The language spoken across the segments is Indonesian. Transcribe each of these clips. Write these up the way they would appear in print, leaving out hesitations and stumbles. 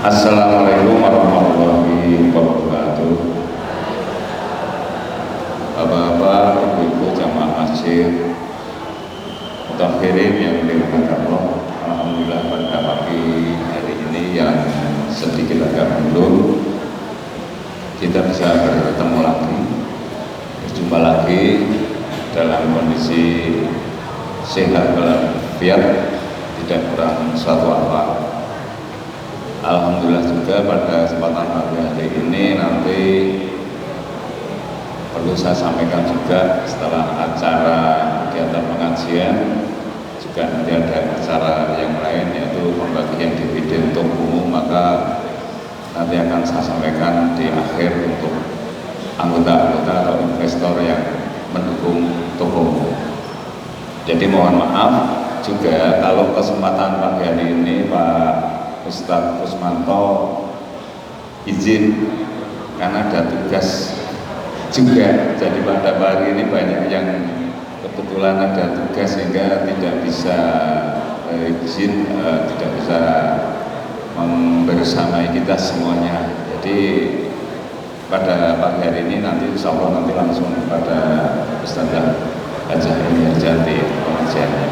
Assalamualaikum warahmatullahi wabarakatuh. Bapak-bapak, ibu-ibu jamaah masjid mutakhirin yang dirahmati Allah, alhamdulillah pada pagi hari ini yang sedikit agak mundur, kita bisa bertemu lagi, berjumpa lagi dalam kondisi sehat walafiat, tidak kurang suatu apa. Alhamdulillah juga pada kesempatan pagi hari ini nanti perlu saya sampaikan juga setelah acara kegiatan pengajian juga nanti ada acara yang lain yaitu pembagian dividen untuk umum, maka nanti akan saya sampaikan di akhir untuk anggota-anggota atau investor yang mendukung toko. Jadi mohon maaf juga kalau kesempatan pagi hari ini Pak Ustadz Kusmanto izin karena ada tugas juga, jadi pada pagi ini banyak yang kebetulan ada tugas sehingga tidak bisa izin, tidak bisa membersamai kita semuanya. Jadi pada pagi hari ini nanti insya Allah nanti langsung pada Ustadzah Hajah Eni Harjanti pengajiannya.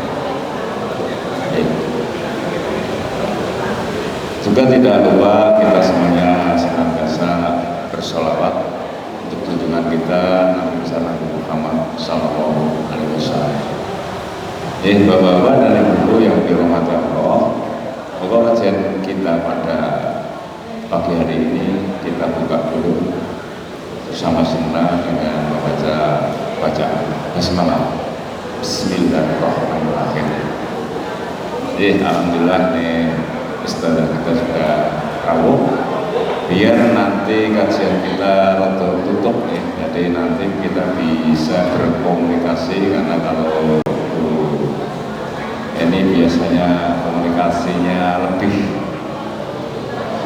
Juga tidak lupa kita semuanya senantiasa bersolawat untuk junjungan kita Nabi besar Nabi Muhammad Sallallahu Alaihi Wasallam. Bapak-bapak dan ibu-ibu yang dirahmati Allah, moga kajian kita pada pagi hari ini kita buka dulu bersama sunnah dengan membaca bacaan basmalah. Bismillahirrahmanirrahim. Alhamdulillah nih Ustazah kita sudah rawuh, biar nanti kajian kita rada tutup nih, jadi nanti kita bisa berkomunikasi, karena kalau ini biasanya komunikasinya lebih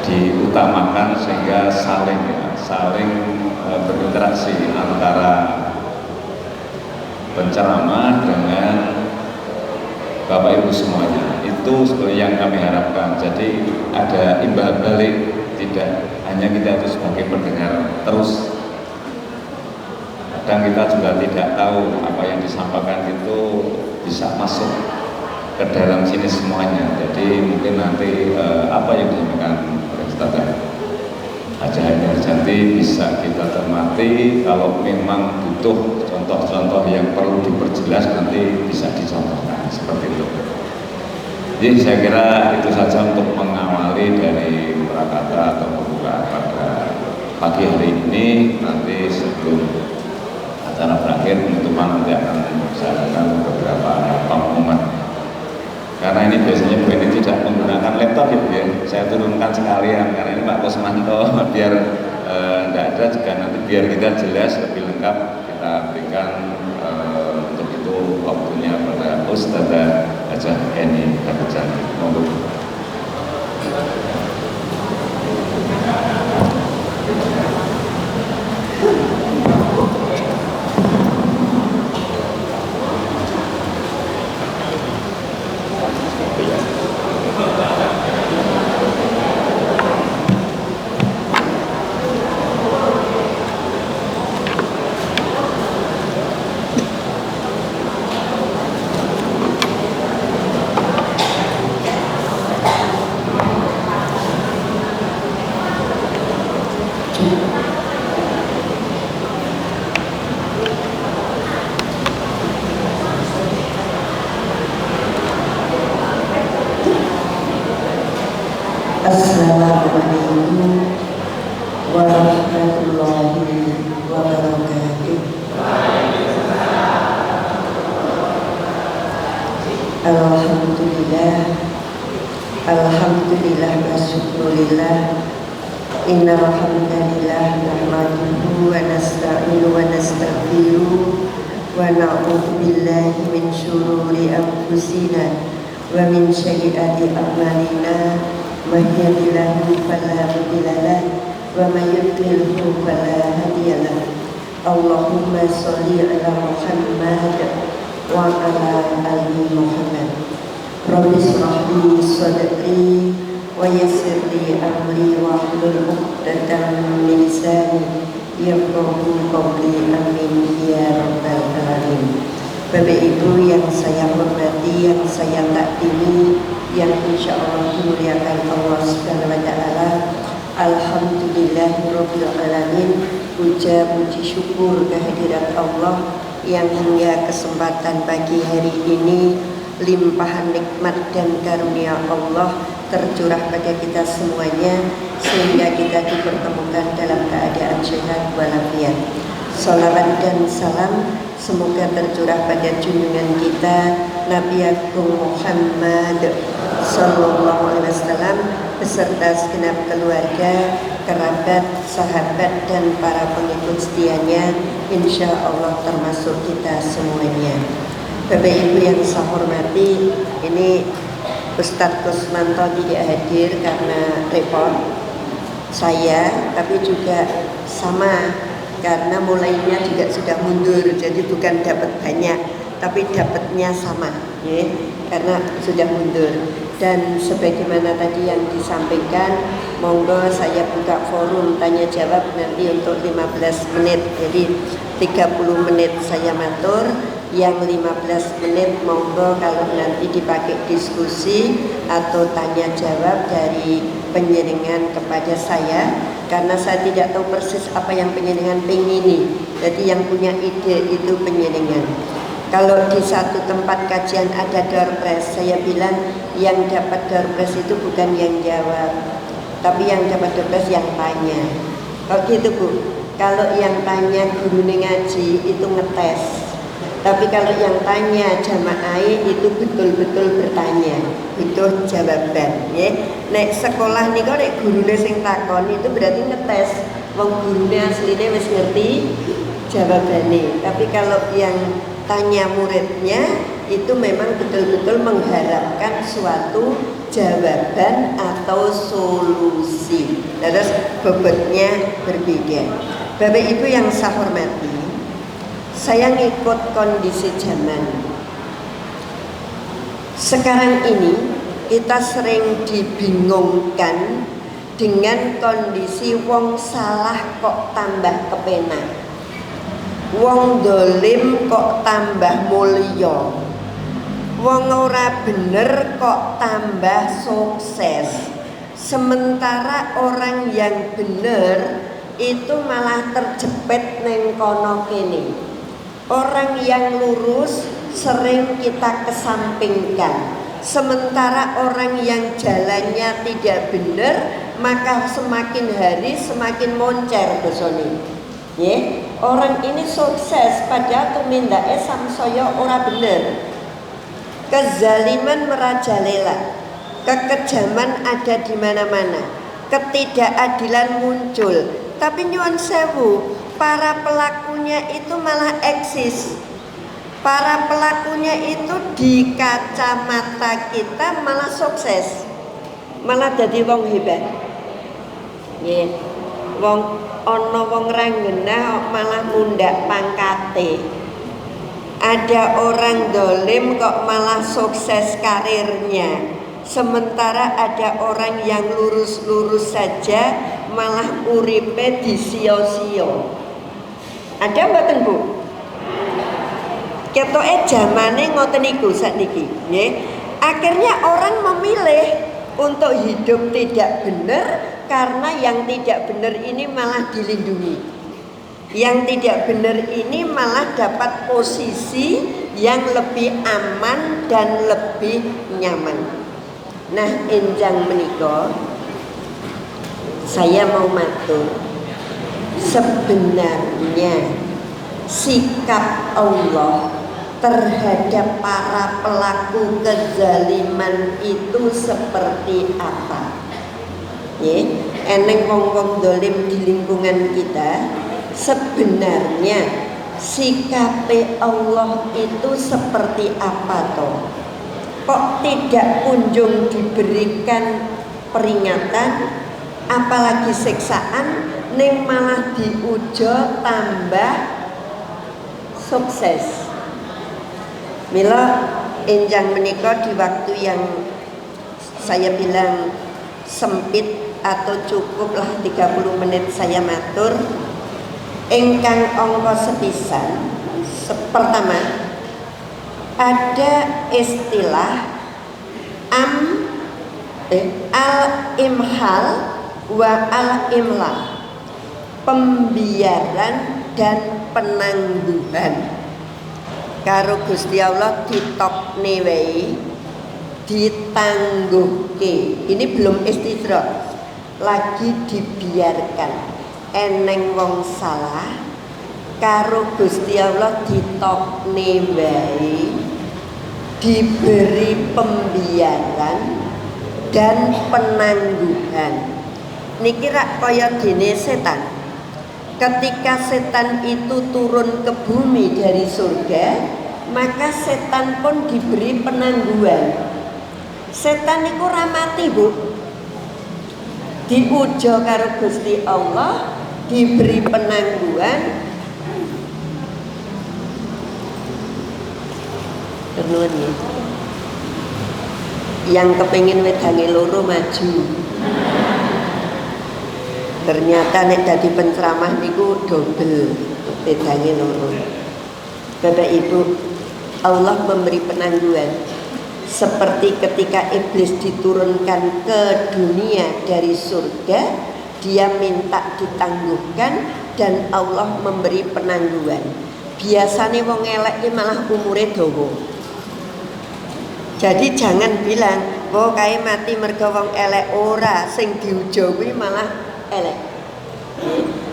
diutamakan sehingga saling berinteraksi antara penceramah dengan Bapak Ibu semuanya. Itu sebenarnya yang kami harapkan. Jadi ada imbal balik, tidak hanya kita itu sebagai pendengar terus. Kadang kita juga tidak tahu apa yang disampaikan itu bisa masuk ke dalam sini semuanya. Jadi mungkin nanti apa yang disampaikan oleh Ustazah Hajah Eni Harjanti bisa kita cermati. Kalau memang butuh contoh-contoh yang perlu diperjelas nanti bisa dicontohkan seperti itu. Jadi saya kira itu saja untuk mengawali dari prakata atau pembukaan pada pagi hari ini. Nanti sebelum acara berakhir penutupan nanti akan saya lakukan beberapa pengumuman. Karena ini biasanya Bu ini tidak menggunakan laptop ya, saya turunkan sekalian karena ini Pak Kusmanto biar tidak ada juga nanti biar kita jelas lebih lengkap kita berikan untuk itu waktunya pada Ustazah Hajah Eni Harjanti. Monggo. Assalamualaikum warahmatullahi wabarakatuh. Alhamdulillah, alhamdulillah wa syukurillah. Innal hamdalillah nahmaduhu wa nasta'inu wa nastaghfiruh wa na'udzu billahi min syururi anfusina wa min sayyiati a'malina. Man yahdihillahu fala mudilla lahu wa man yudlilhu fala hadiya lahu. Allahumma sholli ala Muhammad wa ala ali Muhammad. Rabbi shrah li sadri ويسر لي أمري واحلل عقدة من لساني yafqahu qawli amin ya rabbal alamin. Bapak Ibu yang saya hormati, yang saya takdimi, yang insya Allah dimuliakan Allah Subhanahu wa Ta'ala. Alhamdulillahirabbil alamin. Puja puji syukur kehadirat Allah yang hingga kesempatan pagi hari ini limpahan nikmat dan karunia Allah tercurah pada kita semuanya sehingga kita dipertemukan dalam keadaan sehat walafiat. Salawat dan salam semoga tercurah pada junjungan kita Nabi Agung Muhammad Sallallahu Alaihi Wasallam beserta segenap keluarga, kerabat, sahabat dan para pengikut setianya, insya Allah termasuk kita semuanya. Bapak Ibu yang saya hormati, ini Ustadz Kusmanto tidak hadir karena repot saya, tapi juga sama karena mulainya juga sudah mundur, jadi bukan dapat banyak, tapi dapatnya sama, ya, karena sudah mundur. Dan sebagaimana tadi yang disampaikan, monggo saya buka forum tanya jawab nanti untuk 15 menit, jadi 30 menit saya matur. Yang 15 menit monggo kalau nanti dipakai diskusi atau tanya jawab dari penjenengan kepada saya, karena saya tidak tahu persis apa yang penjenengan pengini. Jadi yang punya ide itu penjenengan. Kalau di satu tempat kajian ada door prize, saya bilang yang dapat door prize itu bukan yang jawab, tapi yang dapat door prize yang tanya. Kalau gitu Bu, kalau yang tanya guru ngaji itu ngetes. Tapi kalau yang tanya jamaah itu betul-betul bertanya, butuh jawaban, ya. Nek sekolah nih kok nek gurune sing takon itu berarti ngetes. Wong gurune asline wis ngerti jawabane. Tapi kalau yang tanya muridnya itu memang betul-betul mengharapkan suatu jawaban atau solusi. Terus bobotnya berbeda. Bapak Ibu yang saya hormati, saya ngikut kondisi zaman. Sekarang ini kita sering dibingungkan dengan kondisi wong salah kok tambah kepenak, wong dolim kok tambah mulya, wong ora bener kok tambah sukses. Sementara orang yang bener itu malah terjepit neng kono kene. Orang yang lurus sering kita kesampingkan, sementara orang yang jalannya tidak benar maka semakin hari semakin moncer dosane. Ya, orang ini sukses padahal tumindake samsaya ora bener. Kezaliman merajalela, kekejaman ada di mana-mana, ketidakadilan muncul. Tapi nyuwun sewu, para pelakunya itu malah eksis. Para pelakunya itu di kacamata kita malah sukses, malah jadi wong hebat. Yeah. Wong ana wong ra ngenah malah mundak pangkate. Ada orang dolim kok malah sukses karirnya. Sementara ada orang yang lurus-lurus saja malah uripe disio-sio. Ada mboten Bu? Ketoke zamane ngoten niku sakniki, nggih. Akhirnya orang memilih untuk hidup tidak benar karena yang tidak benar ini malah dilindungi. Yang tidak benar ini malah dapat posisi yang lebih aman dan lebih nyaman. Nah, enjang menika saya mau matur, sebenarnya sikap Allah terhadap para pelaku kezaliman itu seperti apa? Ya, eneng wong-wong dolim di lingkungan kita, sebenarnya sikap Allah itu seperti apa toh? Kok tidak kunjung diberikan peringatan, apalagi siksaan, ning malah diujo tambah sukses. Mila enjang menika di waktu yang saya bilang sempit atau cukuplah 30 menit saya matur. Ingkang angka sepisan, pertama ada istilah al-imhal wa al-imla, pembiaran dan penangguhan. Karo Gusti Allah ditokne wae, ditangguhke. Ini belum istidrak, lagi dibiarkan. Eneng wong salah karo Gusti Allah ditokne wae, diberi pembiaran dan penangguhan. Niki rak kaya dene setan. Ketika setan itu turun ke bumi dari surga, maka setan pun diberi penangguhan. Setan itu ramati, Bu. Diujo karo Gusti Allah, diberi penangguhan. Nuwun ya. Yang kepengin wedange loro maju. Ternyata nek dadi penceramah niku double wedange loro. Bapak Ibu, Allah memberi penangguhan. Seperti ketika iblis diturunkan ke dunia dari surga, dia minta ditangguhkan dan Allah memberi penangguhan. Biasanya wong elek iki malah umure dawa. Jadi jangan bilang, "Oh, kae mati mergo wong elek." Ora, sing diujo kuwi malah elek.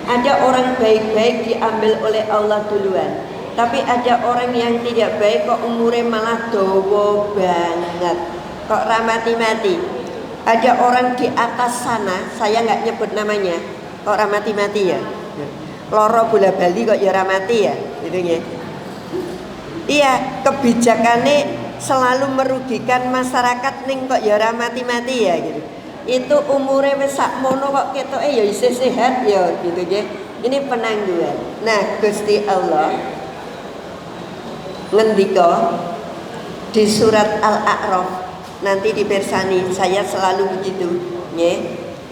Ada orang baik-baik diambil oleh Allah duluan, tapi ada orang yang tidak baik kok umure malah dawa banget, kok ramati-mati. Ada orang di atas sana, saya nggak nyebut namanya, kok ramati-mati ya. Loro bola bali kok ya ramati ya, gitu ya. Iya, kebijakannya selalu merugikan masyarakat ning kok ya ramati-mati ya gitu. Itu umure wis sakmono kok ketoke ya isih sehat ya gitu nggih. Ini penangguhan. Nah, Gusti Allah ngendika di surat Al-A'raf, nanti dipersani, saya selalu begitu nggih.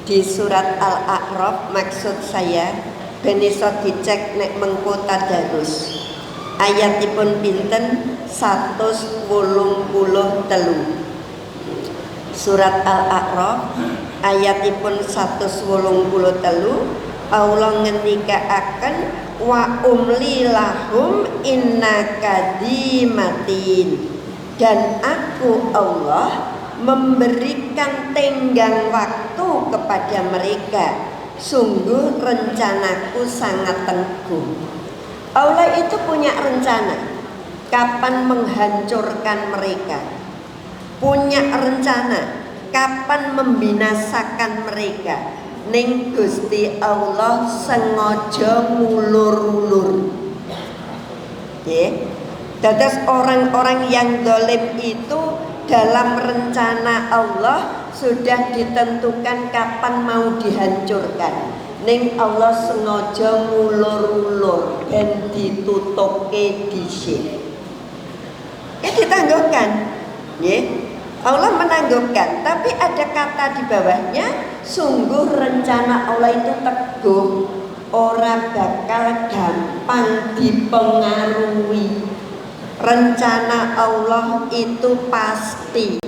Di surat Al-A'raf maksud saya ben iso dicek nek mengko tadarus. Ayatipun pinten 183. Surat Al-A'raf ayatipun 183, Allah ngendikaaken wa umli lahum inna kadimatin, dan aku Allah memberikan tenggang waktu kepada mereka, sungguh rencanaku sangat tangguh. Allah itu punya rencana kapan menghancurkan mereka, punya rencana kapan membinasakan mereka. Ning Gusti Allah sengaja ngulur-ulur. Nggih. Dados orang-orang yang zalim itu dalam rencana Allah sudah ditentukan kapan mau dihancurkan. Ning Allah sengaja ngulur-ulur dan ditutuke dhisik. Ditangguhkan. Nggih. Allah menangguhkan, tapi ada kata di bawahnya, sungguh rencana Allah itu teguh, ora bakal gampang dipengaruhi. Rencana Allah itu pasti.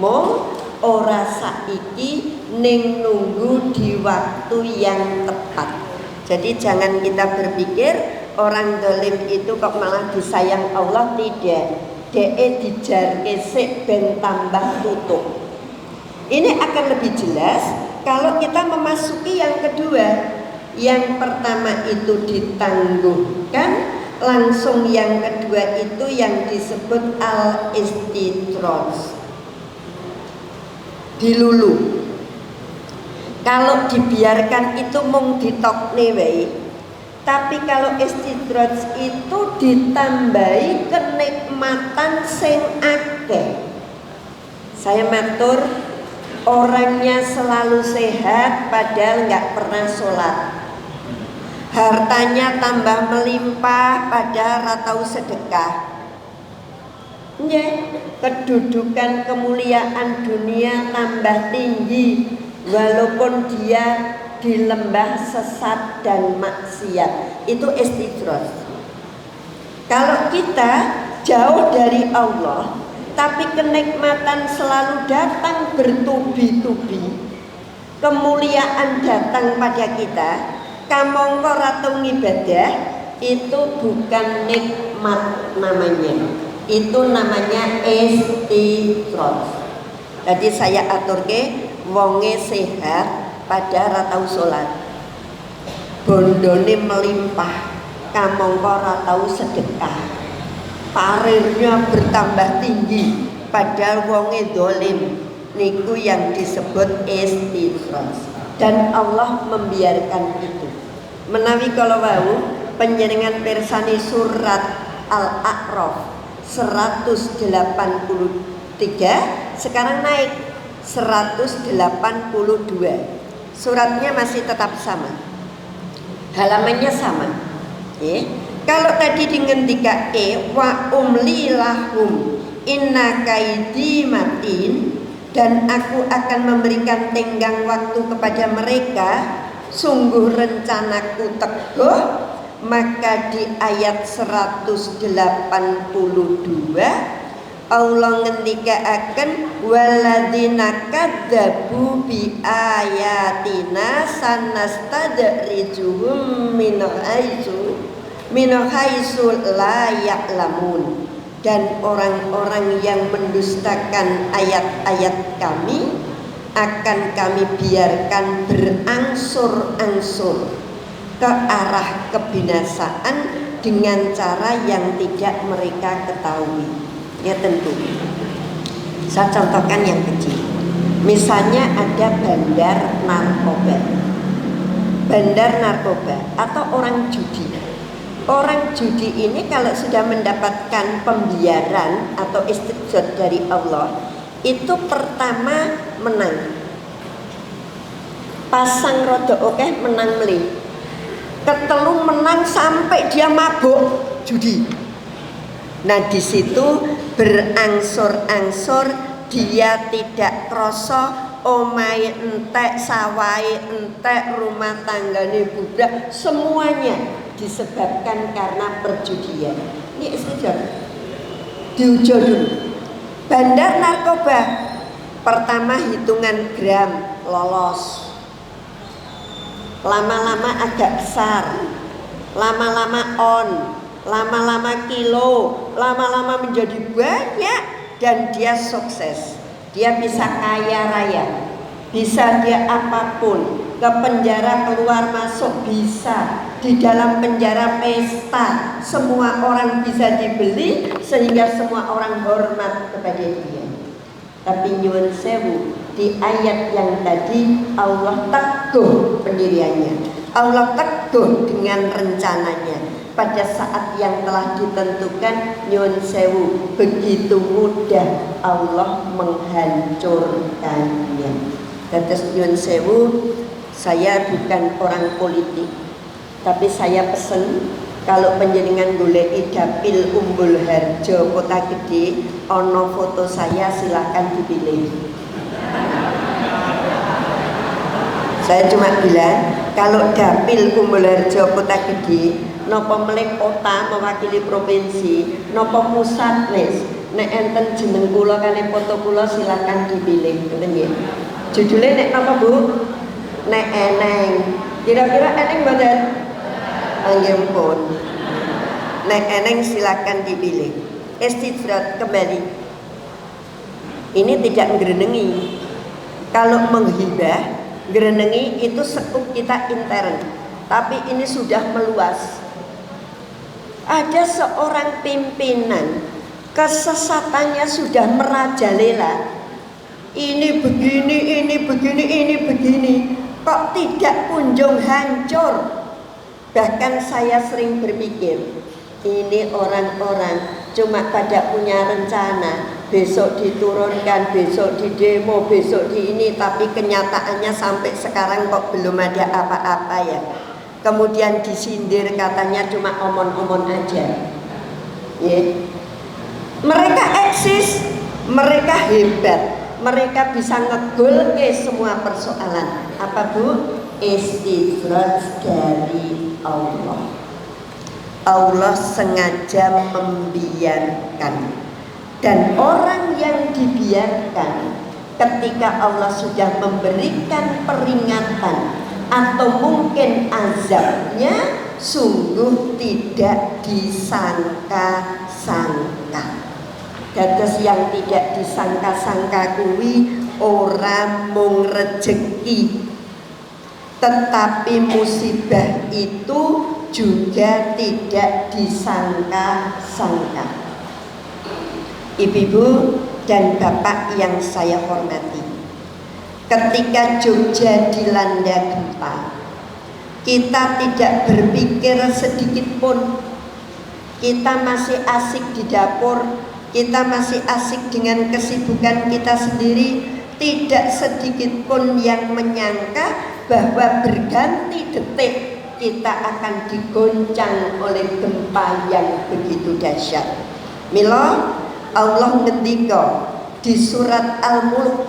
Mau ora saiki ning nunggu di waktu yang tepat. Jadi jangan kita berpikir orang zalim itu kok malah disayang Allah, tidak. DE dijar kesik ben tambah tutup. Ini akan lebih jelas kalau kita memasuki yang kedua. Yang pertama itu ditangguhkan, langsung yang kedua itu yang disebut al-istidraj, dilulu. Kalau dibiarkan itu mung ditokne wae. Tapi kalau istidraj itu ditambahi kenikmatan sing akeh. Saya matur, orangnya selalu sehat padahal nggak pernah sholat. Hartanya tambah melimpah padahal ratau sedekah. kedudukan kemuliaan dunia tambah tinggi walaupun dia di lembah sesat dan maksiat. Itu istidroj. Kalau kita jauh dari Allah tapi kenikmatan selalu datang bertubi-tubi, kemuliaan datang pada kita, kamangka ratu ibadah, itu bukan nikmat namanya. Itu namanya istidroj. Jadi saya aturke wonge sehat pada ratau sholat, bondone melimpah, kamangka ratau sedekah, parirnya bertambah tinggi, padahal wonge dolim. Niku yang disebut istidroj. Dan Allah membiarkan itu. Menawi kalau wau panjenengan pirsani surat Al-A'raf 183, sekarang naik 182. Suratnya masih tetap sama, halamannya sama. Kalau tadi dengan wa umli lahum inna kaidi matin, dan aku akan memberikan tenggang waktu kepada mereka, sungguh rencanaku teguh. Maka di ayat 182 Allah ngendikaaken waladina kadzabu bi ayatina sanastadrijuhum min haitsu la ya'lamun. Dan orang-orang yang mendustakan ayat-ayat kami akan kami biarkan berangsur-angsur ke arah kebinasaan dengan cara yang tidak mereka ketahui. Ya tentu. Saya contohkan yang kecil. Misalnya ada bandar narkoba. Bandar narkoba atau orang judi. Orang judi ini kalau sudah mendapatkan pembiaran atau istidroj dari Allah, itu pertama menang. Pasang rodo oke menang meli. Ketelu menang sampai dia mabuk judi. Nah di situ berangsur-angsur dia tidak kroso, omai entek, sawai entek, rumah tanggane budak, semuanya disebabkan karena perjudian. Ini istidroj. Diujo dulu. Bandar narkoba pertama hitungan gram lolos, lama-lama agak besar, lama-lama on, lama-lama kilo, lama-lama menjadi banyak, dan dia sukses. Dia bisa kaya raya, bisa dia apapun, ke penjara keluar masuk bisa, di dalam penjara pesta, semua orang bisa dibeli sehingga semua orang hormat kepada dia. Tapi nyuwun sewu, di ayat yang tadi Allah teguh pendiriannya, Allah teguh dengan rencananya. Pada saat yang telah ditentukan, nyuwun sewu, begitu mudah Allah menghancurkannya. Terus nyuwun sewu, saya bukan orang politik, tapi saya pesen kalau panjenengan goleki dapil Umbul Harjo Kota Gede, ono foto saya silakan dipilih. Saya cuma bilang kalau dapil Umbul Harjo Kota Gede, nopo melek kota mewakili provinsi, nopo pusat wis, nek enten jeneng kula kali foto kula silakan dipilih, ngoten nggih. Judule nek napa Bu? Nek eneng. Kira-kira eneng mboten? Nggih pun. Nek eneng silakan dipilih. Istidroj kembali. Ini tidak ngrenengi. Kalau menghibah, ngrenengi itu sekup kita intern. Tapi ini sudah meluas. Ada seorang pimpinan, kesesatannya sudah merajalela. Ini begini, ini begini, ini begini. Kok tidak kunjung hancur? Bahkan saya sering berpikir, ini orang-orang cuma pada punya rencana, besok diturunkan, besok di demo, besok di ini, tapi kenyataannya sampai sekarang kok belum ada apa-apa ya. Kemudian disindir katanya cuma omon-omon aja. Mereka eksis, mereka hebat, mereka bisa ngegol ke semua persoalan. Apa Bu? Istidraj dari Allah. Allah sengaja membiarkan. Dan orang yang dibiarkan, ketika Allah sudah memberikan peringatan atau mungkin azabnya, sungguh tidak disangka-sangka. Dados yang tidak disangka-sangka kuwi ora mung rejeki, tetapi musibah itu juga tidak disangka-sangka. Ibu-ibu dan bapak yang saya hormati, ketika Jogja dilanda gempa, kita tidak berpikir sedikit pun. Kita masih asik di dapur, kita masih asik dengan kesibukan kita sendiri. Tidak sedikit pun yang menyangka bahwa berganti detik kita akan digoncang oleh gempa yang begitu dahsyat. Mila Allah ngendika di surat Al-Mulk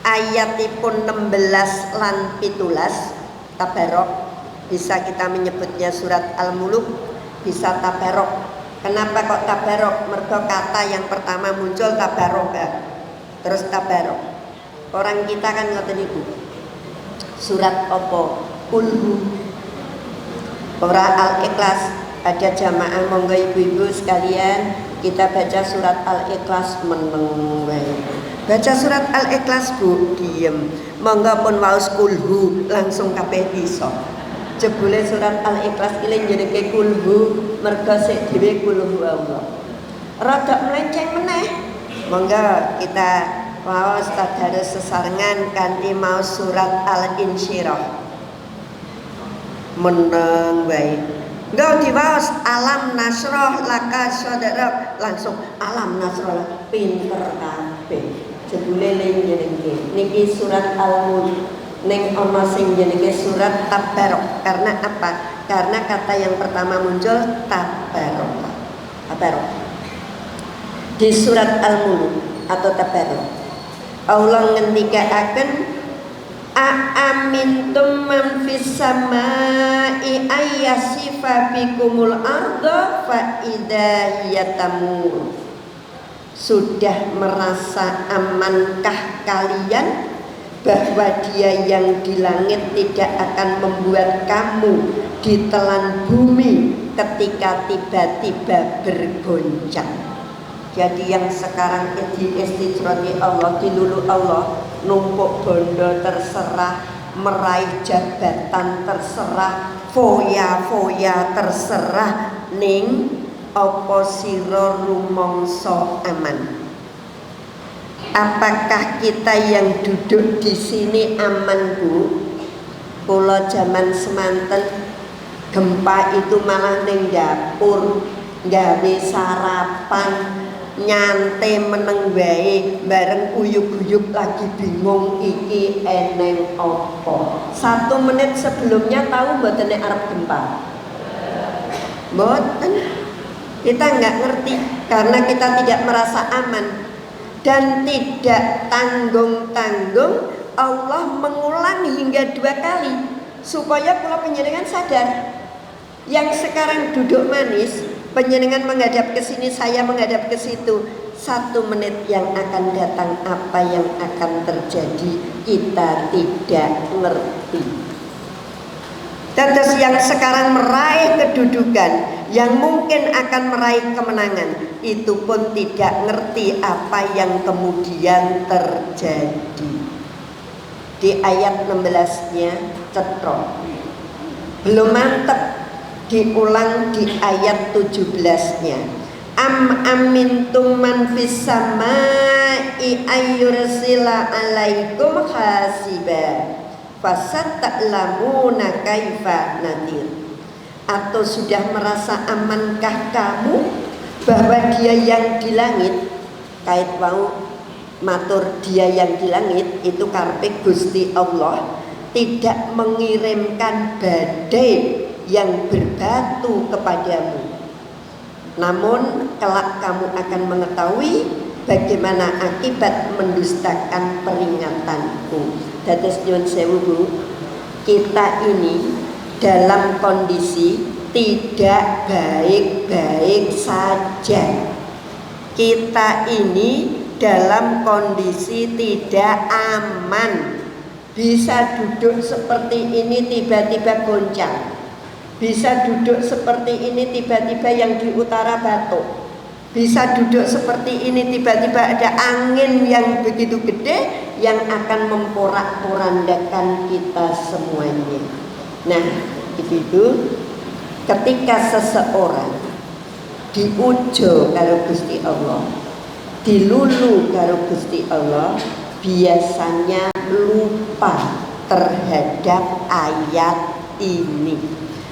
ayatipun 16 lan 17, Tabarok, bisa kita menyebutnya surat Al-Mulk, bisa Tabarok. Kenapa kok Tabarok? Mergo kata yang pertama muncul Tabaroka, terus Tabarok. Orang kita kan ngoten niku. Surat opo? Kulhu. Ora Al-Ikhlas. Ada jamaah, monggo ibu-ibu sekalian, kita baca surat Al-Ikhlas meneng wae. Baca surat Al-Ikhlas Bu, diem. Monggo pun waos kulhu langsung kabeh bisa. Jebule surat Al-Ikhlas iki jenenge kulhu mergo sik dhewe kulhu Allah. Rada melenceng meneh. Monggo kita waos tadarus sesarengan kanthi maos surat Al-Insyirah. Meneng wae. Enggak diwaos alam nasroh laka sadrak, langsung alam nasroh pinter kabeh. Jebule jenenge niki surat Al-Mulk. Ning ana sing jenenge surat Tabarok. Karena apa? Karena kata yang pertama muncul Tabarok. Tabarok. Di surat Al-Mulk atau Tabarok, Allah ngendikaaken a'amintum man fis samai ayyasifa bikumul arda fa idza hiya tamur. Sudah merasa amankah kalian bahwa Dia yang di langit tidak akan membuat kamu ditelan bumi ketika tiba-tiba bergoncang? Jadi yang sekarang diistidraji Allah, dilulu Allah, numpuk bondo terserah, meraih jabatan terserah, foya-foya terserah, ning apa sira rumangsa aman? Apakah kita yang duduk di sini aman, Bu? Kula zaman semanten gempa itu malah ning dapur gawe sarapan, nyantai meneng wae, bareng uyuk-uyuk lagi bingung iki eneng opo. 1 menit sebelumnya tahu mboten nek arep gempa? Mboten. Kita nggak ngerti karena kita tidak merasa aman dan tidak tanggung-tanggung. Allah mengulang hingga 2 kali supaya kula panjenengan sadar. Yang sekarang duduk manis, panjenengan menghadap ke sini, saya menghadap ke situ. 1 menit yang akan datang apa yang akan terjadi kita tidak ngerti. Terus yang sekarang meraih kedudukan, yang mungkin akan meraih kemenangan, itu pun tidak ngerti apa yang kemudian terjadi. Di ayat 16-nya cetrok, belum mantep. Diulang di ayat 17-nya. Am amintum man fis samai ayyursila alaikum hasiba fasata'lamuna kaifa nadir. Atau sudah merasa amankah kamu bahwa Dia yang di langit, kait wau matur Dia yang di langit itu karepe Gusti Allah tidak mengirimkan badai yang berbatu kepadamu. Namun kelak kamu akan mengetahui bagaimana akibat mendustakan peringatanku. Dados nyuwun sewu Bu, kita ini dalam kondisi tidak baik-baik saja. Kita ini dalam kondisi tidak aman. Bisa duduk seperti ini tiba-tiba goncang. Bisa duduk seperti ini tiba-tiba yang di utara batuk. Bisa duduk seperti ini tiba-tiba ada angin yang begitu gede yang akan memporak-porandakan kita semuanya. Nah, itu ketika seseorang diujo karo Gusti Allah, dilulu karo Gusti Allah, biasanya lupa terhadap ayat ini.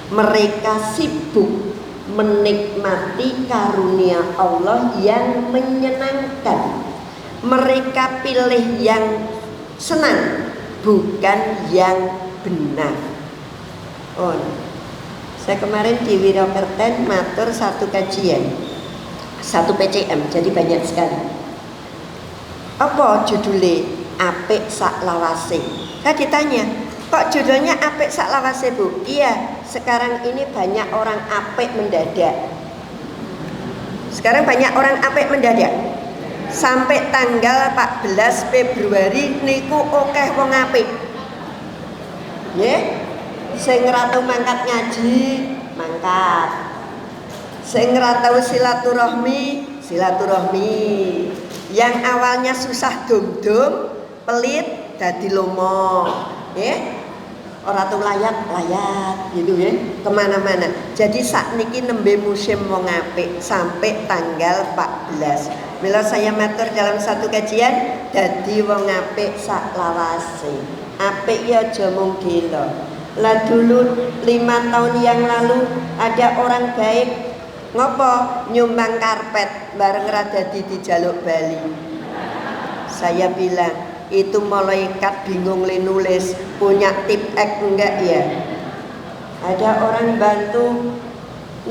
Mereka sibuk menikmati karunia Allah yang menyenangkan. Mereka pilih yang senang, bukan yang benar. Oh, saya kemarin di Wirokerten matur satu kajian, satu PCM, jadi banyak sekali. Apa judulnya? Apik sak lawase. Kan ditanya, kok judulnya apik sak lawase Bu? Iya, sekarang ini banyak orang apik mendadak. Sekarang banyak orang apik mendadak. Sampai tanggal 14 Februari niku akeh wong apik. Nggih. Sing ora tau mangkat ngaji, mangkat. Sing ora tau silaturahmi, silaturahmi. Yang awalnya susah dum-dum, pelit dadi lomo. Nggih. Ora tau layat gitu ya, kemana-mana. Jadi sakniki nembe musim wong apik sampai tanggal 14. Mila saya matur dalam satu kajian, dadi wong apik sak lawase. Apik ya aja mung gelo. Lah dulu 5 tahun yang lalu ada orang baik ngopo nyumbang karpet bareng ra dadi dijaluk bali. Saya bilang itu malaikat bingung le nulis, punya tip ek enggak ya? Ada orang bantu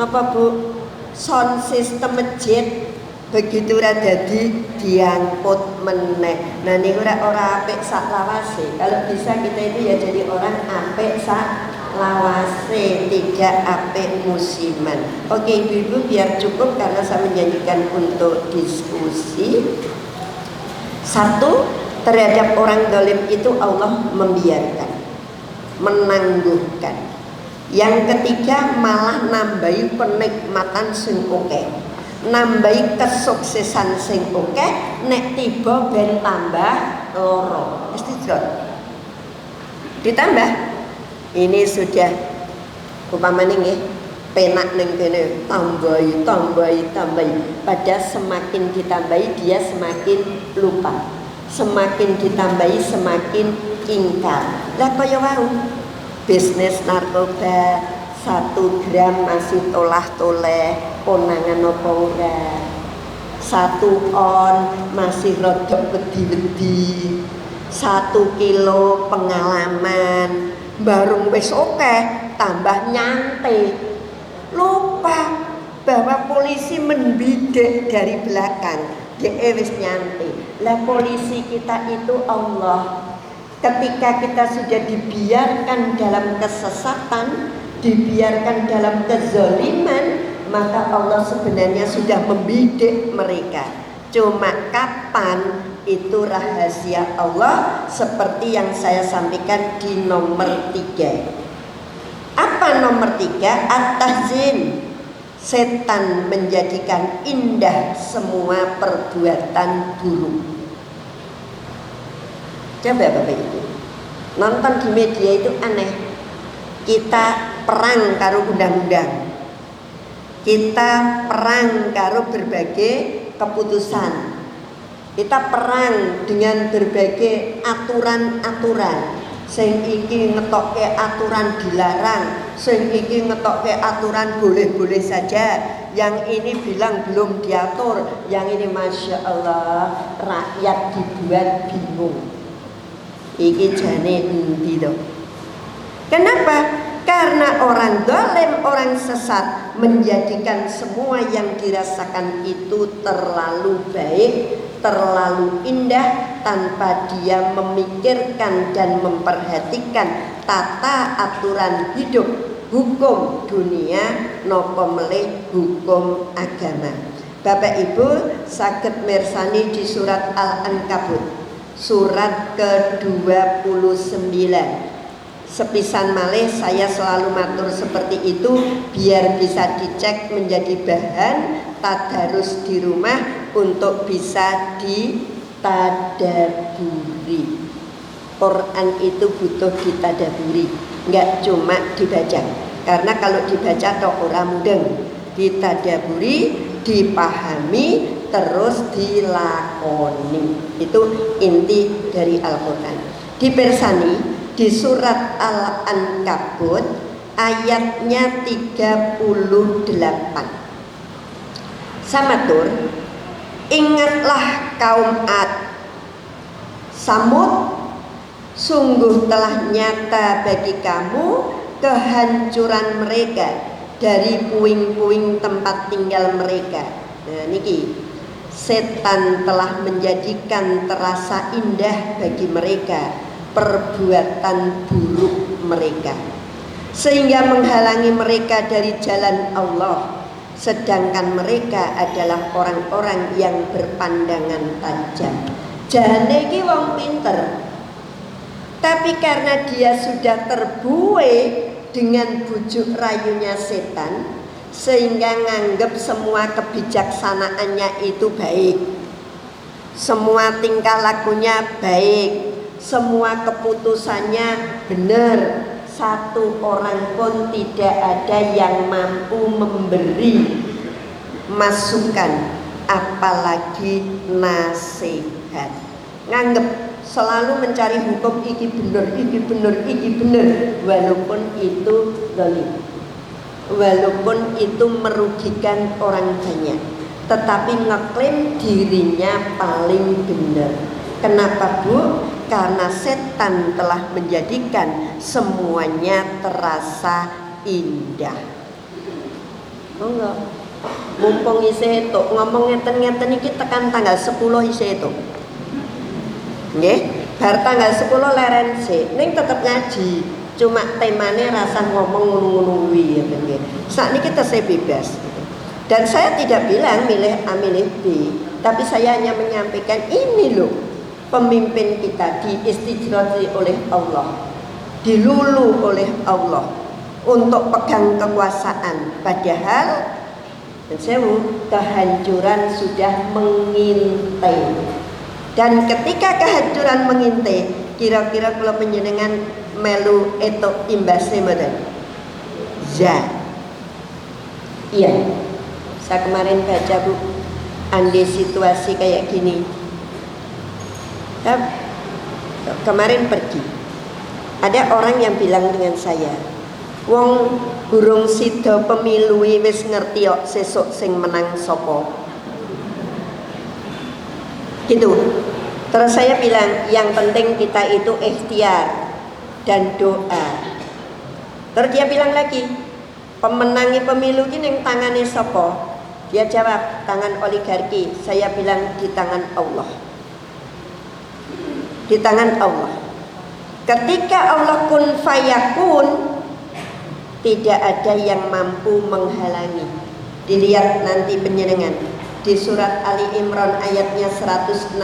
napa Bu? Sound system masjid begitu ora dadi diangkut meneh. Nah niku ora apik sak lawase. Kalau bisa kita itu ya jadi orang apik sak lawase, tidak apik musiman. Oke Ibu-ibu, biar cukup karena saya menjanjikan untuk diskusi. Satu, terhadap orang zalim itu Allah membiarkan, menangguhkan. Yang ketiga malah nambahi penikmatan sing oke, nambahi kesuksesan sing oke, nek tiba ben tambah loro. Mesti ditambah. Ini sudah upamane nggih penak ning kene tambahi. Padahal semakin ditambahi dia semakin lupa. Semakin ditambahi semakin ingkar. Lah kaya wau bisnis narkoba 1 gram masih tolah-toleh konangan apa ora, 1 on masih rodok wedi-wedi, 1 kilo pengalaman barung wis oke tambah nyantai, lupa bahwa polisi membidik dari belakang. Dia wis nyantai. Lah polisi kita itu Allah. Ketika kita sudah dibiarkan dalam kesesatan, dibiarkan dalam kezaliman, maka Allah sebenarnya sudah membidik mereka. Cuma kapan itu rahasia Allah, seperti yang saya sampaikan di nomor 3. Apa nomor 3? At-tahzin. Setan menjadikan indah semua perbuatan buruk. Coba Bapak Ibu nonton di media itu aneh. Kita perang karo undang-undang, kita perang karo berbagai keputusan, kita perang dengan berbagai aturan-aturan. Sing iki ngetokke aturan dilarang, sing iki ngetokke aturan boleh-boleh saja, yang ini bilang belum diatur, yang ini Masya Allah rakyat dibuat bingung. Iki jane endi to? Kenapa? Karena Karena orang zalim, orang sesat menjadikan semua yang dirasakan itu terlalu baik, terlalu indah, tanpa dia memikirkan dan memperhatikan tata aturan hidup, hukum dunia nopo melih hukum agama. Bapak Ibu saged mirsani di surat Al-Ankabut surat ke-29. Sepisan malih saya selalu matur seperti itu biar bisa dicek menjadi bahan tadarus di rumah untuk bisa ditadaburi. Quran itu butuh ditadaburi, nggak cuma dibaca. Karena kalau dibaca tok ora mudeng, ditadaburi, dipahami, terus dilakoni. Itu inti dari Al-Quran. Dipersani di surat Al-Ankabut ayatnya 38. Samatur, ingatlah kaum Ad, Samud, sungguh telah nyata bagi kamu kehancuran mereka dari puing-puing tempat tinggal mereka. Nah niki, setan telah menjadikan terasa indah bagi mereka perbuatan buruk mereka, sehingga menghalangi mereka dari jalan Allah, sedangkan mereka adalah orang-orang yang berpandangan tajam. Jane iki wong pinter, tapi karena dia sudah terbuai dengan bujuk rayunya setan, sehingga nganggep semua kebijaksanaannya itu baik, semua tingkah lakunya baik, semua keputusannya benar. Satu orang pun tidak ada yang mampu memberi masukan, apalagi nasihat. Nganggep selalu mencari hukum iki bener, iki bener, iki bener, walaupun itu zalim, walaupun itu merugikan orang banyak, tetapi ngeklaim dirinya paling benar. Kenapa Bu? Karena setan telah menjadikan semuanya terasa indah. Oh enggak, mumpung isih itu ngomong ngeten-ngeten iki tekan tanggal 10 isih itu. Nggih, bar tanggal 10 leren sik, ning tetep ngaji. Cuma temane rasa ngomong ngono-ngono kuwi ya nggih. Sakniki tesih bebas. Dan saya tidak bilang milih A milih B, tapi saya hanya menyampaikan ini loh, pemimpin kita diistijroji oleh Allah, dilulu oleh Allah untuk pegang kekuasaan, padahal kehancuran sudah mengintai. Dan ketika kehancuran mengintai, kira-kira kalau penjenengan melu etok imbasnya mboten? Iya, saya kemarin baca Bu, andai situasi kayak gini, kemarin pergi, ada orang yang bilang dengan saya, wong burung sida pemilu wis ngerti kok sesuk sing menang sapa. Gitu. Terus saya bilang yang penting kita itu ikhtiar dan doa. Terus dia bilang lagi, pemenangi pemilu ini yang tangannya sapa? Dia jawab, tangan oligarki. Saya bilang di tangan Allah. Di tangan Allah. Ketika Allah kun fayakun, tidak ada yang mampu menghalangi. Dilihat nanti penjenengan di surat Ali Imran ayatnya 160.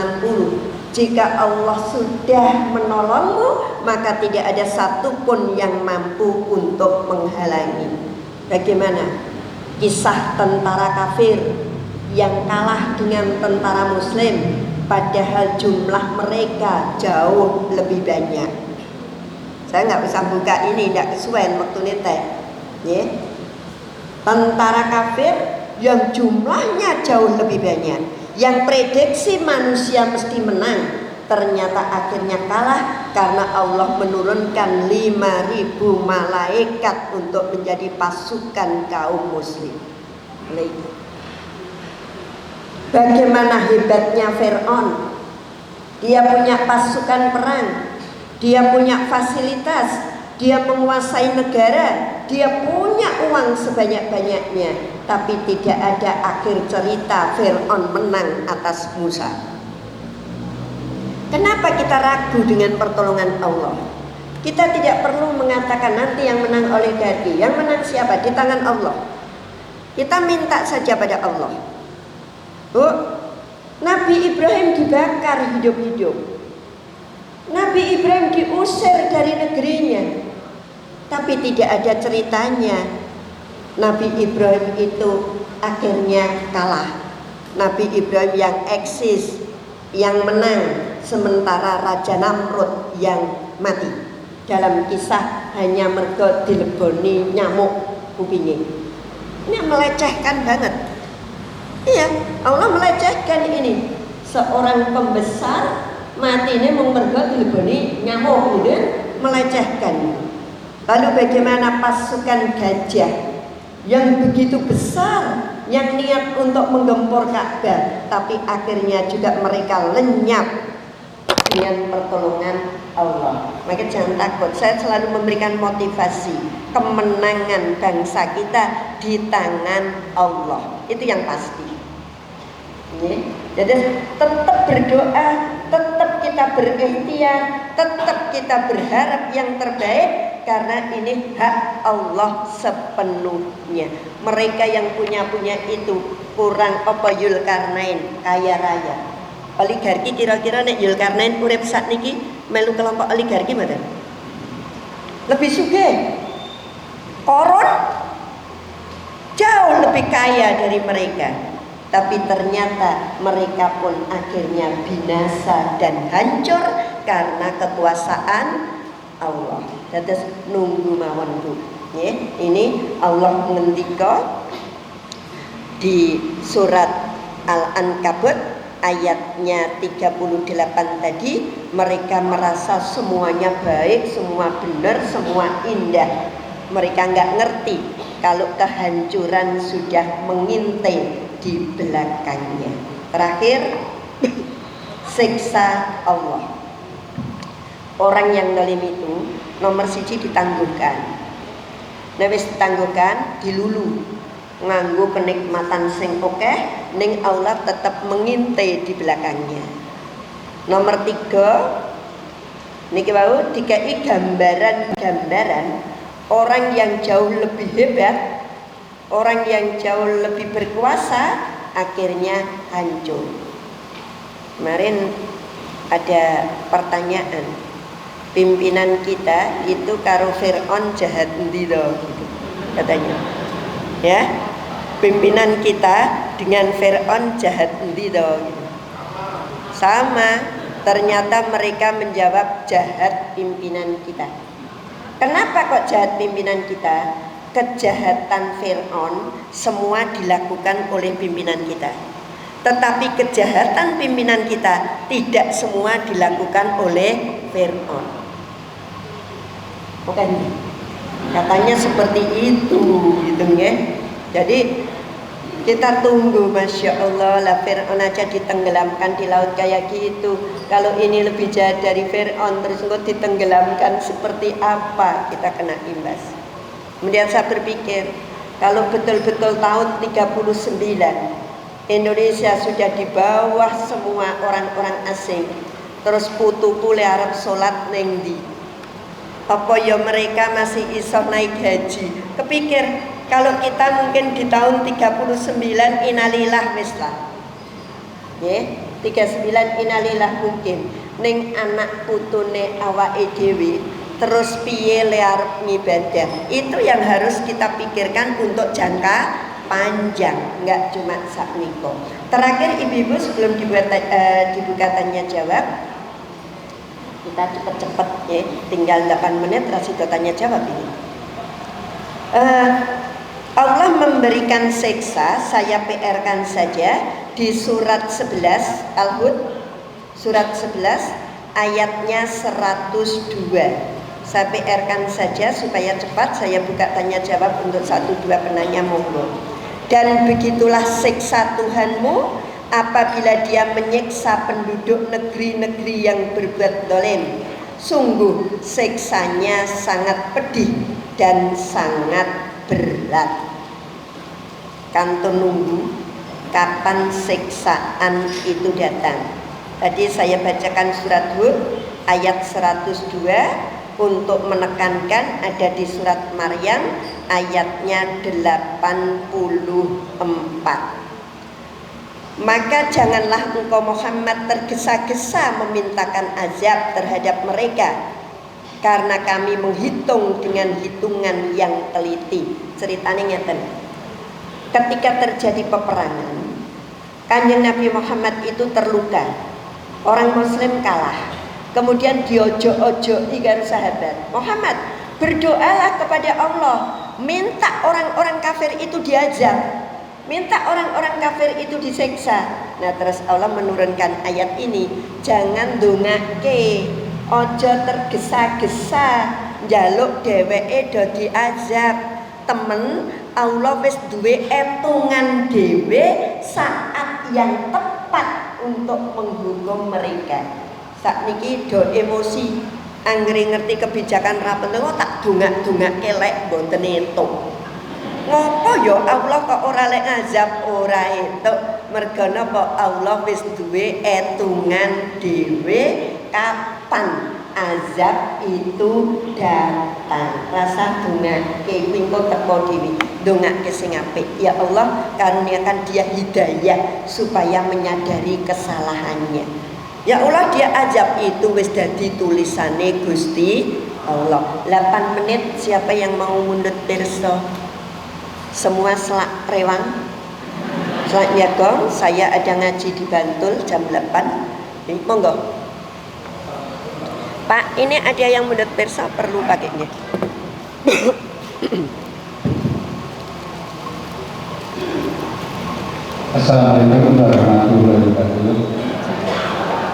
Jika Allah sudah menolongmu, maka tidak ada satupun yang mampu untuk menghalangi. Bagaimana kisah tentara kafir yang kalah dengan tentara muslim, padahal jumlah mereka jauh lebih banyak. Saya nggak bisa buka ini, tidak kesuwen waktu nete. Ya. Tentara kafir yang jumlahnya jauh lebih banyak, yang prediksi manusia mesti menang, ternyata akhirnya kalah karena Allah menurunkan 5.000 malaikat untuk menjadi pasukan kaum muslim. Bagaimana hebatnya Fir'aun? Dia punya pasukan perang, dia punya fasilitas, dia menguasai negara, dia punya uang sebanyak-banyaknya, tapi tidak ada akhir cerita Fir'aun menang atas Musa. Kenapa kita ragu dengan pertolongan Allah? Kita tidak perlu mengatakan nanti yang menang oligarki. Yang menang siapa? Di tangan Allah. Kita minta saja pada Allah. Nabi Ibrahim dibakar hidup-hidup. Nabi Ibrahim diusir dari negerinya. Tapi tidak ada ceritanya Nabi Ibrahim itu akhirnya kalah. Nabi Ibrahim yang eksis, yang menang, sementara Raja Namrud yang mati. Dalam kisah hanya mergo dileboni nyamuk kupingnya. Ini melecehkan banget. Iya, Allah melecehkan ini. Seorang pembesar mati ini mergo dileboni nyamuk, gitu, melecehkan. Lalu bagaimana pasukan gajah yang begitu besar, yang niat untuk menggempur Ka'bah, tapi akhirnya juga mereka lenyap dengan pertolongan Allah. Maka jangan takut, saya selalu memberikan motivasi. Kemenangan bangsa kita di tangan Allah, itu yang pasti. Jadi tetap berdoa, tetap kita berikhtiar, tetap kita berharap yang terbaik, karena ini hak Allah sepenuhnya. Mereka yang punya itu kurang apa Zulkarnain kaya raya. Oligarki kira-kira nek Zulkarnain urip sakniki melu kelompok oligarki mboten? Lebih sugih. Korun jauh lebih kaya dari mereka. Tapi ternyata mereka pun akhirnya binasa dan hancur karena kekuasaan Allah. Dados nunggu mawon Bu. Ini Allah ngendika di surat Al-Ankabut ayatnya 38 tadi, mereka merasa semuanya baik, semua benar, semua indah. Mereka nggak ngerti kalau kehancuran sudah mengintai di belakangnya. Terakhir, siksa Allah. Orang yang zalim itu nomor 1 ditangguhkan. Nek wis ditangguhkan, dilulu nganggo kenikmatan sing akeh, ning Allah tetap mengintai di belakangnya. Nomor 3 niki wau dikai gambaran orang yang jauh lebih hebat, orang yang jauh lebih berkuasa akhirnya hancur. Kemarin ada pertanyaan, pimpinan kita itu karo Fir'aun jahat endi to gitu, katanya. Ya, pimpinan kita dengan Fir'aun jahat endi to gitu. Sama, ternyata mereka menjawab jahat pimpinan kita. Kenapa kok jahat pimpinan kita? Kejahatan Fir'aun semua dilakukan oleh pimpinan kita. Tetapi kejahatan pimpinan kita tidak semua dilakukan oleh Fir'aun. Bukan? Katanya seperti itu gitu ya. Jadi kita tunggu, Masya Allah lah, Fir'aun aja ditenggelamkan di laut kayak gitu. Kalau ini lebih jahat dari Fir'aun, terus kok ditenggelamkan, seperti apa kita kena imbas. Kemudian saya berpikir, kalau betul-betul tahun 39 Indonesia sudah di bawah semua orang-orang asing, terus putuku le arep salat ning ndi? Apa ya mereka masih iso naik haji? Kepikir kalau kita mungkin di tahun 39 inalilah wis lah. Nggih, 39 inalilah mungkin ning anak putune awake dhewe terus piye le arep ngibadah. Itu yang harus kita pikirkan untuk jangka panjang, enggak cuma sakniko. Terakhir ibu-ibu sebelum dibuka tanya jawab, kita cepet-cepet ya, tinggal 8 menit rasih tanya jawab ini. Allah memberikan siksa, saya PR-kan saja di surat 11 Al-Hud, surat 11 ayatnya 102. Saya PR-kan saja supaya cepat saya buka tanya jawab untuk 1-2 penanya monggo. Dan begitulah siksa Tuhanmu apabila dia menyiksa penduduk negeri-negeri yang berbuat dolim, Sungguh siksanya sangat pedih dan sangat berat. Kantun nunggu kapan siksaan itu datang. Tadi saya bacakan surat Hud ayat 102 untuk menekankan ada di surat Maryam ayatnya 84. Maka janganlah engkau Muhammad tergesa-gesa memintakan azab terhadap mereka, karena kami menghitung dengan hitungan yang teliti. Ceritanya ngeten. Ketika terjadi peperangan, Kanjeng Nabi Muhammad itu terluka. Orang Muslim kalah. Kemudian diojo-ojo karo sahabat. Muhammad, berdoalah kepada Allah, minta orang-orang kafir itu diazab, minta orang-orang kafir itu disiksa. Nah, terus Allah menurunkan ayat ini, jangan ndongake, ojo tergesa-gesa njaluk dheweke do diazab. Temen, Allah wis duwe etungan dhewe saat yang tepat untuk menghukum mereka. Sakniki do emosi, anggere ngerti kebijakan ra penting tak dongak-dongak elek mboten entuk. Ngopo ya Allah kok ora lek ngazab ora entuk? Merga napa Allah wis duwe etungan dhewe kapan azab itu datang. Rasa dongake kuwi engko teko dhewe. Dongake sing apik. Ya Allah, karuniakan dia hidayah supaya menyadari kesalahannya. Ya Allah, dia azab itu wis dadi tulisane Gusti Allah. 8 menit siapa yang mau mundut pirsa? Semua selak rewang. Selak nyagong, saya ada ngaji di Bantul jam 8. Ini monggo. Pak, ini ada yang mundut pirsa perlu pakainya. Assalamualaikum warahmatullahi wabarakatuh.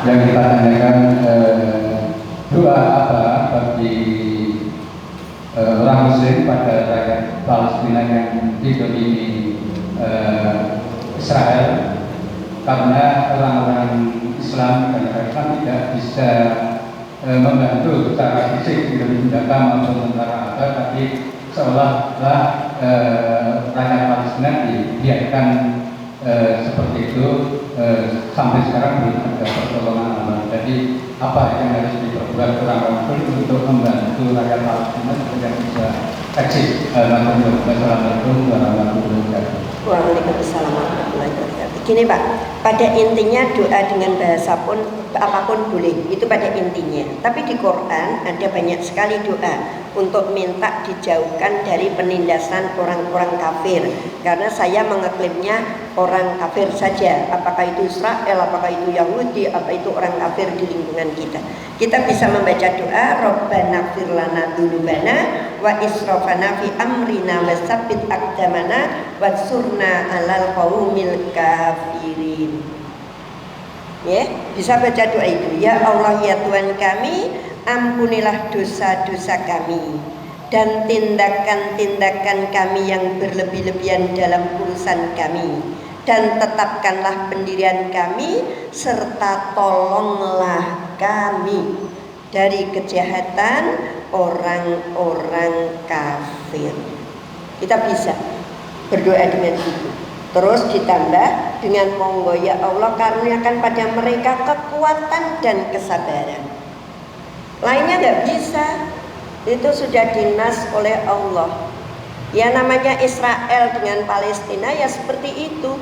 Yang kita tanyakan doa apa bagi orang Muslim pada rakyat Palestina yang hidup di Israel, karena orang-orang Islam kadang-kadang tidak bisa membantu secara fisik tidak senjata maupun tentara apa, tapi seolah-olah rakyat Palestina dibiarkan seperti itu sampai sekarang belum ada pertolongan aman. Jadi apa yang harus diperbuat orang-orang untuk membantu rakyat Palestina supaya bisa eksis? Assalamualaikum warahmatullahi wabarakatuh. Waalaikumsalam warahmatullahi wabarakatuh. Gini Pak, pada intinya doa dengan bahasa pun apapun boleh, itu pada intinya. Tapi di Quran ada banyak sekali doa untuk minta dijauhkan dari penindasan orang-orang kafir. Karena saya mengeklimnya orang kafir saja, apakah itu Israel, apakah itu Yahudi, apa itu orang kafir di lingkungan kita. Kita bisa membaca doa Rabbana ighfir lana dzunubana wa israfana fi amrina wa tsabbit aqdamana wansurna 'alal qaumil kafirin. Ya, bisa baca doa itu. Ya Allah, ya Tuhan kami, ampunilah dosa-dosa kami dan tindakan-tindakan kami yang berlebih-lebihan dalam urusan kami, dan tetapkanlah pendirian kami serta tolonglah kami dari kejahatan orang-orang kafir. Kita bisa berdoa dengan itu. Terus ditambah dengan monggo ya Allah karuniakan pada mereka kekuatan dan kesabaran. Lainnya nggak bisa. Itu sudah dinas oleh Allah. Ya namanya Israel dengan Palestina ya seperti itu.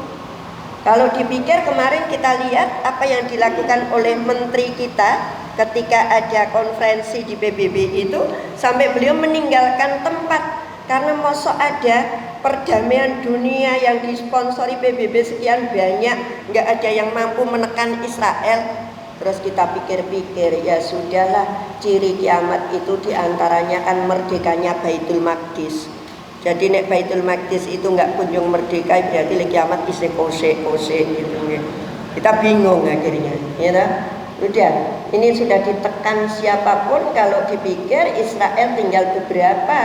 Kalau dipikir kemarin kita lihat apa yang dilakukan oleh menteri kita ketika ada konferensi di PBB itu, sampai beliau meninggalkan tempat karena mosok ada perdamaian dunia yang disponsori PBB sekian banyak, nggak ada yang mampu menekan Israel. Terus kita pikir-pikir, ya sudahlah, ciri kiamat itu diantaranya kan merdekanya Baitul Maqdis. Jadi nek Baitul Maqdis itu nggak kunjung merdeka, berarti kiamat isi kose-kose gitu. Kita bingung akhirnya, ya nah? Udah, ini sudah ditekan siapapun. Kalau dipikir Israel tinggal beberapa,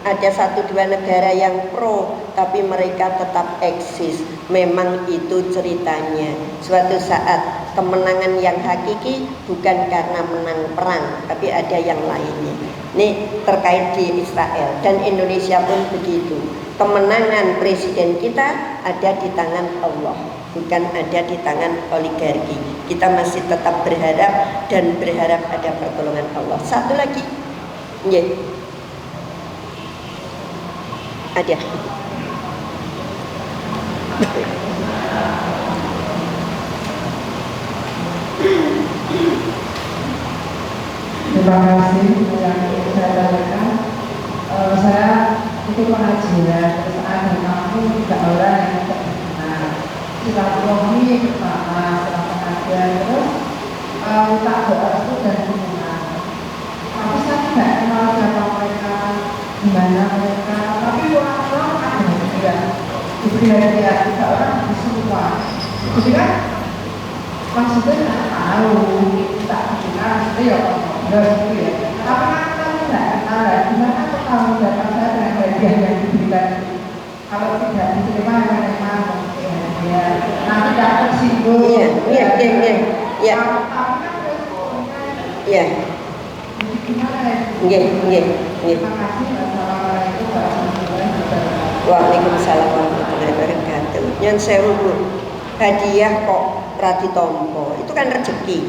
ada 1-2 negara yang pro, tapi mereka tetap eksis. Memang itu ceritanya. Suatu saat kemenangan yang hakiki bukan karena menang perang, tapi ada yang lainnya. Ini terkait di Israel dan Indonesia pun begitu. Kemenangan presiden kita ada di tangan Allah, bukan ada di tangan oligarki. Kita masih tetap berharap dan berharap ada pertolongan Allah. Satu lagi, ada. Terima kasih yang saya tanyakan. Saya ikut pengajian, terus ada kamu juga orang yang terkenal. Silaturahmi bersama setelah pengajian, terus minta doa itu dan dukungan. Tapi saya tidak kenal siapa mereka, gimana mereka. Tapi orang-orang ada juga diberi hadiah, tiga orang di semua. Jadi kan maksudnya tidak tahu, tak kenal, itu ya gitu ya. Tapi kan kita tidak kenal, gimana aku tahu dapat saya dengan hadiah yang diberikan. Kalau tidak diterima memang ya nanti tidak tersinggung. Iya. Iya. Terima kasih. Assalamualaikum warahmatullahi wabarakatuh. Waalaikumsalam warahmatullahi wabarakatuh. Nyon sewu Bu, hadiah kok rati tompo, itu kan rezeki.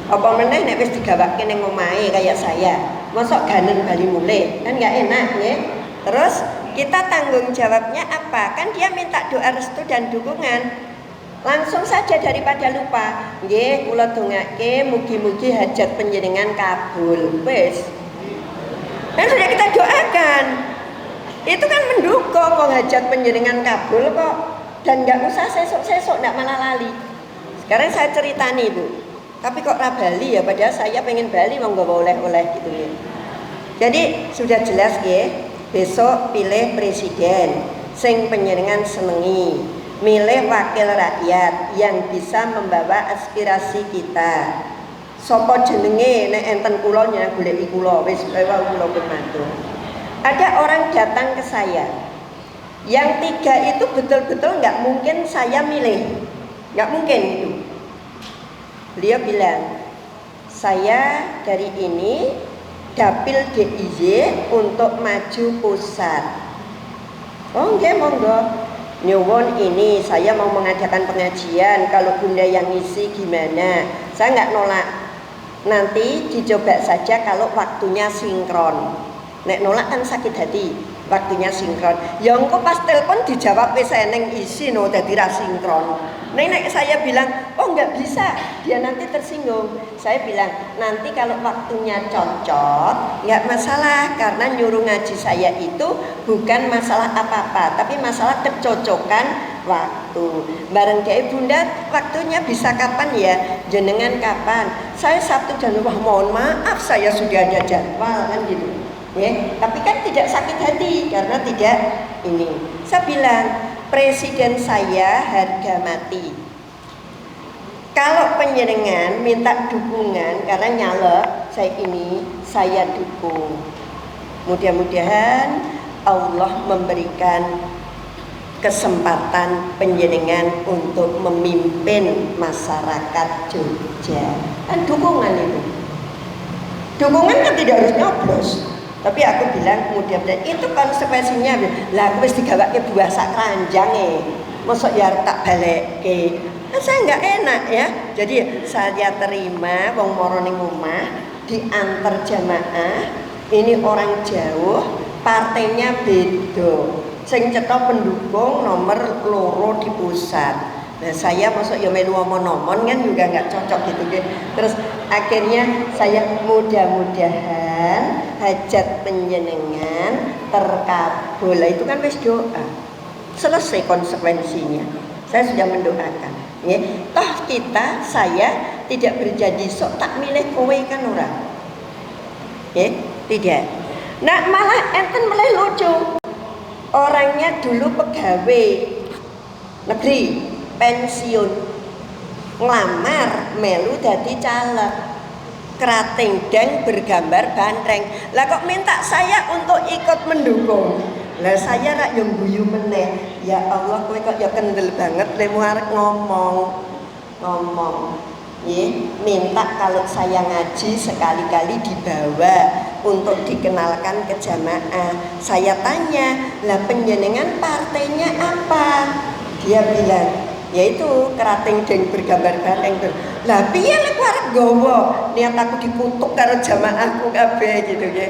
Apa meneh nek wis digawake ning omahe kayak saya, mosok ganen bali mulih, kan nggak enak ya. Terus kita tanggung jawabnya apa? Kan dia minta doa restu dan dukungan. Langsung saja daripada lupa. Nggih, kula dongake mugi-mugi hajat panjenengan kabul. Wis. Kan sudah kita doakan. Itu kan mendukung wong hajat panjenengan kabul kok. Dan nggak usah sesok-sesok nggak malah lali. Sekarang saya cerita nih Bu. Tapi kok ra bali ya, padahal saya pengen bali mau nggak oleh-oleh gitu ya. Jadi sudah jelas ya, besok pilih presiden sing panjenengan senengi, milih wakil rakyat yang bisa membawa aspirasi kita. Sopo jenenge nek enten kula nyang goleki kula wis kula pun mantu. Ada orang datang ke saya. Yang tiga itu betul-betul nggak mungkin saya milih, nggak mungkin itu. Beliau bilang, saya dari ini dapil DIY untuk maju pusat. Oh nggih monggo. Nyuwun ini saya mau mengadakan pengajian, kalau Bunda yang ngisi gimana? Saya nggak nolak. Nanti dicoba saja kalau waktunya sinkron. Nek nolak kan sakit hati. Waktunya sinkron. Ya engko pas telepon dijawab wis eneng isi no dadi ra sinkron. Nek saya bilang, "Oh enggak bisa." Dia nanti tersinggung. Saya bilang, "Nanti kalau waktunya cocok, enggak masalah karena nyuruh ngaji saya itu bukan masalah apa-apa, tapi masalah kecocokan waktu. Bareng kayak Bunda, waktunya bisa kapan ya? Jenengan kapan?" Saya Sabtu dan wah mohon maaf saya sudah ada jadwal kan gitu. Ya, tapi kan tidak sakit hati karena tidak ini. Saya bilang presiden saya harga mati. Kalau penjenengan minta dukungan karena nyalek saya dukung. Mudah-mudahan Allah memberikan kesempatan penjenengan untuk memimpin masyarakat Jogja. Kan dukungan itu. Dukungan kan tidak harus nyoblos. Tapi aku bilang mudah-mudahan itu konsekuensinya. Lah aku wis digawake buah sak keranjang mosok ya tak balekke. Kan saya nggak enak ya. Jadi saya terima wong moro ning omah diantar jamaah. Ini orang jauh, partainya beda. Sing cetha pendukung nomor loro di pusat. Nah saya masuk ya melu omon-omon kan juga nggak cocok gitu deh. Terus akhirnya saya mudah-mudahan hajat penjenengan terkabul. Itu kan wis doa. Selesai konsekuensinya. Saya sudah mendoakan. Ya, toh saya tidak berjanji sok tak milih kowe kan orang. Ya, tidak. Nah malah enten mulai lucu. Orangnya dulu pegawai negeri pensiun, ngelamar melu dadi caleg, kerating dan bergambar bandreng. Lah kok minta saya untuk ikut mendukung? Lah saya rak yang guyu meneh. Ya Allah kowe kok ya kendel banget lemu arek ngomong. minta kalau saya ngaji sekali-kali dibawa untuk dikenalkan ke jamaah. Saya tanya, lah penjenengan partainya apa? Dia bilang, yaitu kerating deng bergambar kerating deng. Lah piye lek arep nggawa niat aku dikutuk karo jamaahku kabeh gitu ya.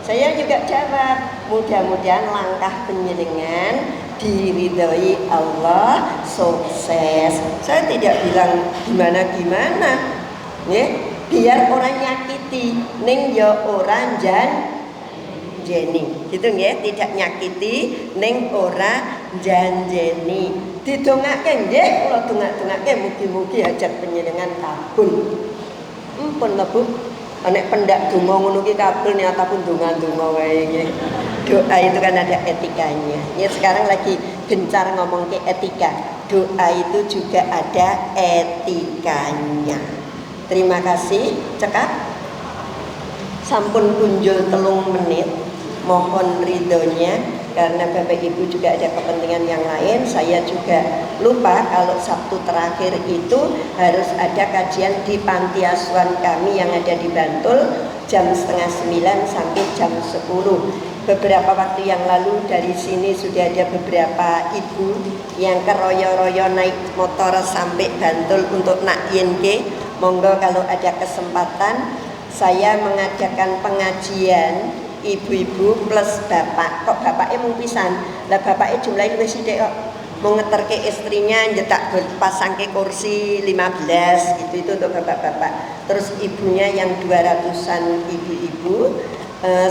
Saya juga jawab, mudah-mudahan langkah penjenengan diridhoi Allah, sukses. Saya tidak bilang gimana-gimana, ya, biar orang nyakiti, ning ya orang janjeni, gitu ya, tidak nyakiti, ning ora janjeni. Didongake nggih, kula dongak-dongake mugi-mugi hajat panjenengan kabul. Pun lho Bu. Nek pendak donga ngono ki kabel niatapun donga-donga wae nggih. Doa itu kan ada etikanya. Ya sekarang lagi gencar ngomong ke etika. Doa itu juga ada etikanya. Terima kasih. Cekap. Sampun kunjul 3 menit. Mohon ridhonya karena Bapak Ibu juga ada kepentingan yang lain. Saya juga lupa kalau Sabtu terakhir itu harus ada kajian di panti asuhan kami yang ada di Bantul jam 8:30 sampai jam 10. Beberapa waktu yang lalu dari sini sudah ada beberapa ibu yang keroyo-royo naik motor sampai Bantul untuk nak yenke. Monggo kalau ada kesempatan saya mengadakan pengajian ibu-ibu plus bapak. Kok bapaknya mau pisan? Lah bapaknya jumlahnya lebih sithik kok. Mau ngeterke istrinya nyetak pasang ke kursi 15 gitu, itu untuk bapak-bapak. Terus ibunya yang 200-an ibu-ibu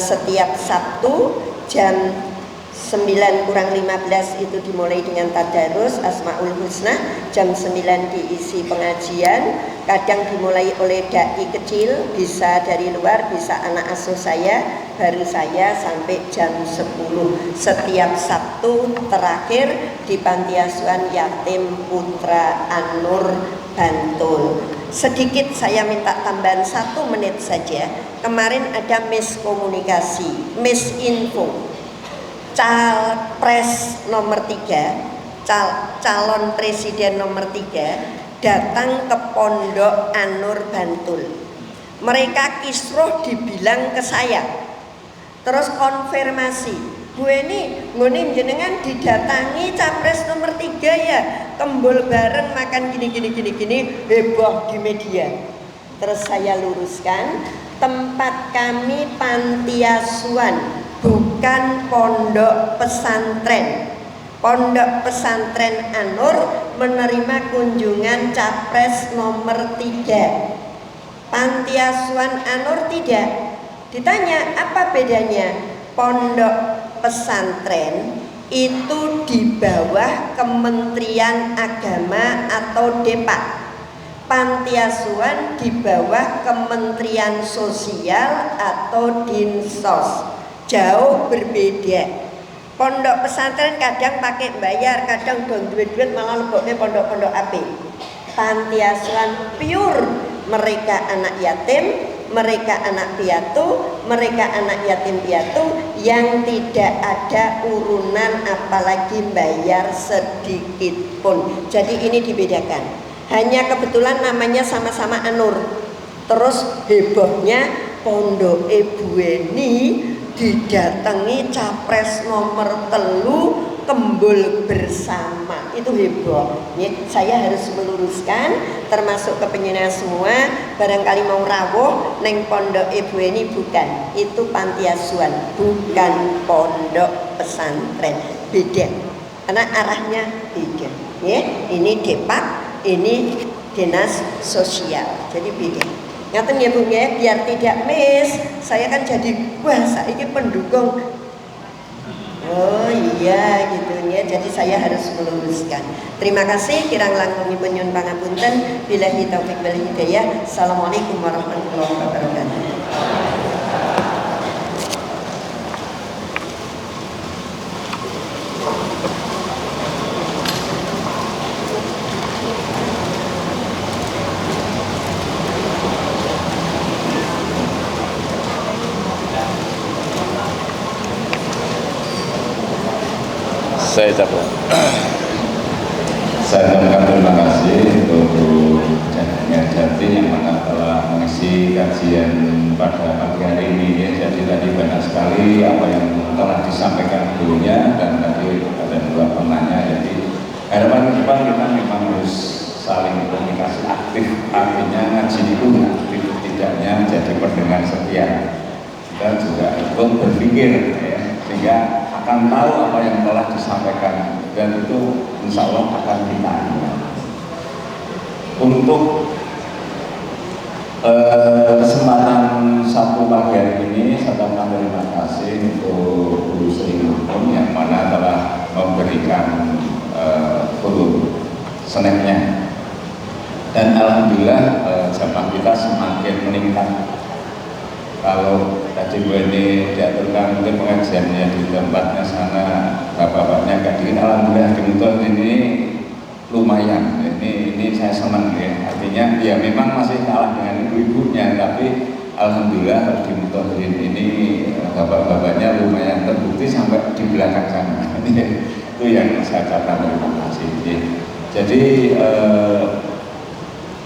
setiap Sabtu jam 9:15 itu dimulai dengan tadarus Asmaul Husna, jam 9 diisi pengajian. Kadang dimulai oleh dai kecil, bisa dari luar, bisa anak asuh saya, baru saya sampai jam 10 setiap Sabtu terakhir di Panti Asuhan Yatim Putra An-Nur Bantul. Sedikit saya minta tambahan 1 menit saja. Kemarin ada miskomunikasi, misinfo. Capres nomor 3, calon presiden nomor 3 datang ke Pondok An-Nur Bantul. Mereka kisruh dibilang ke saya, terus konfirmasi, gue ini ngene jenengan didatangi capres nomor 3 ya, kembul bareng makan gini heboh di media. Terus saya luruskan, tempat kami panti asuhan, bukan pondok pesantren. Pondok pesantren An-Nur menerima kunjungan capres nomor 3. Panti asuhan An-Nur tidak. Ditanya apa bedanya? Pondok pesantren itu di bawah Kementerian Agama atau Depak. Panti asuhan di bawah Kementerian Sosial atau Dinsos. Jauh berbeda. Pondok pesantren kadang pakai bayar, kadang dong duit-duit malah leboknya pondok-pondok api. Panti asuhan pure, mereka anak yatim, mereka anak piatu, mereka anak yatim piatu yang tidak ada urunan apalagi bayar sedikit pun. Jadi ini dibedakan. Hanya kebetulan namanya sama-sama An-Nur. Terus hebohnya pondok Ibu ini didatangi capres nomor 3 kembul bersama, itu heboh ya. Saya harus meluruskan termasuk ke penyenang semua, barangkali mau rawuh neng pondok Ibu ini bukan, itu panti asuhan, bukan pondok pesantren, beda karena arahnya beda ya. Ini Depak, ini dinas sosial, jadi beda. Ngaten ya Bu ya, biar tidak miss. Saya kan jadi wah saiki pendukung. Oh iya gitu ya. Jadi saya harus meluruskan. Terima kasih kirang langkungipun nyuwun pangapunten. Billahi taufik wal hidayah. Assalamualaikum warahmatullahi wabarakatuh. Saya ucapkan terima kasih untuk Jati yang mana telah mengisi kajian pada pagi hari ini ya. Jadi tadi banyak sekali apa yang telah disampaikan dulunya, dan tadi ada dua penanya. Jadi harapan ke depan kita memang harus saling komunikasi aktif, artinya ngaji itu aktif tidaknya jadi pendengar setia. Kita juga ikut berpikir ya, sehingga akan tahu apa yang telah disampaikan, dan itu insya Allah akan kita ingat. Untuk kesempatan Sabtu pagi hari ini, saya ucapkan terima kasih untuk Guru Sri Mumpun yang mana telah memberikan guru seneknya, dan alhamdulillah jamaah kita semakin meningkat. Kalau tadi Bu ini diaturkan mungkin pengajiannya di tempatnya sana, bapak-bapaknya gak dingin, alhamdulillah di Muton ini lumayan. Ini saya senang ya, artinya ya memang masih kalah dengan ibu-ibunya, tapi alhamdulillah di Muton ini bapak-bapaknya lumayan terbukti sampai di belakang sana. Itu yang saya ucapkan terima kasih. Jadi